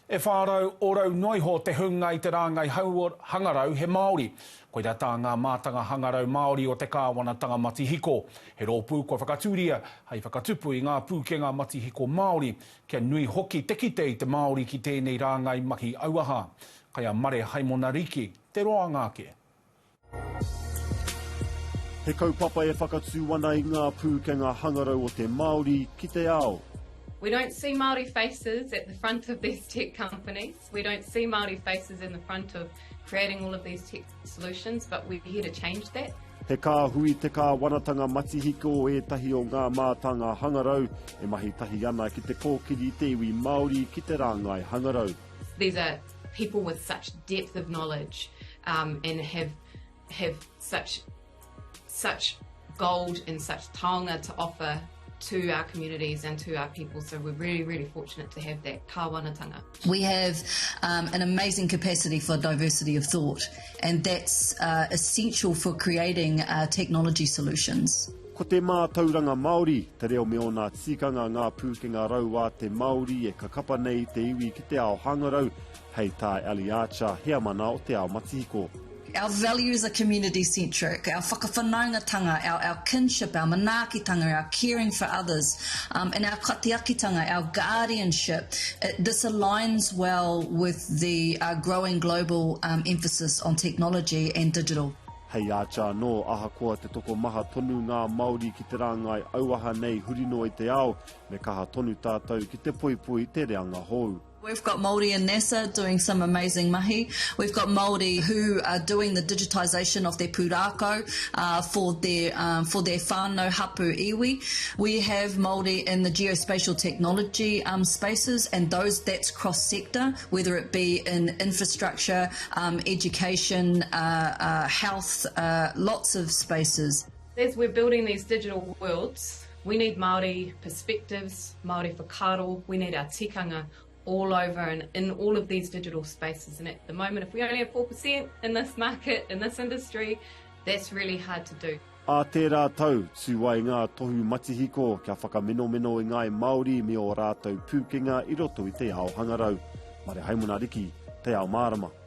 E whārau orau noiho te hunga I te rāngai hangarau he Māori. Koe te ngā mātanga hangarau Māori o Te Kāwanatanga Matihiko. He rōpū koe whakatūria hei whakatupu I ngā pūkenga Matihiko Māori. Kia nui hoki te kite I te Māori ki tēnei rāngai mahi auaha. Kaia mare haimona riki, te roa ngāke. He kaupapa e whakatū wana I ngā pūkenga hangarau o te Māori ki te ao. We don't see Māori faces at the front of these tech companies. We don't see Māori faces in the front of creating all of these tech solutions, but we're here to change that. He kāhui Te Kāwanatanga Matihiko e tahi o ngā mātanga hangarau e mahi tahi ana ki te kōkiri te iwi Māori ki te rāngai hangarau. These are people with such depth of knowledge and have such gold and such taonga to offer to our communities and to our people, so we're really, really fortunate to have that kāwanatanga. We have an amazing capacity for diversity of thought, and that's essential for creating technology solutions. Ko te mātauranga Māori, te reo me o nā tikanga ngā pūkenga rauā te Māori e kakapa nei te iwi ki te ao hangarau, hei tā Aliacha, hea mana o te ao Matihiko. Our values are community-centric, our whakawhanaungatanga, our kinship, our manaakitanga, our caring for others, and our katiakitanga, our guardianship. This aligns well with the growing global emphasis on technology and digital. Hei ācha no ahakoa te toko maha tonu ngā Māori ki te rāngai auaha nei hurino I te ao, me kaha tonu tātou ki te poipoi te reanga hou. We've got Māori in NASA doing some amazing mahi. We've got Māori who are doing the digitisation of their pūrākau for their whānau hapu iwi. We have Māori in the geospatial technology spaces, and that's cross-sector, whether it be in infrastructure, education, health, lots of spaces. As we're building these digital worlds, we need Māori perspectives, Māori whakaaro, we need our tikanga all over and in all of these digital spaces. And at the moment, if we only have 4% in this market, in this industry, that's really hard to do. A tērā tau, tūwai ngā tohu Matihiko, kia whakameno-meno I ngai Māori me o rātou pūkenga I roto I te ao hangarau. Mare haimona riki, te ao mārama.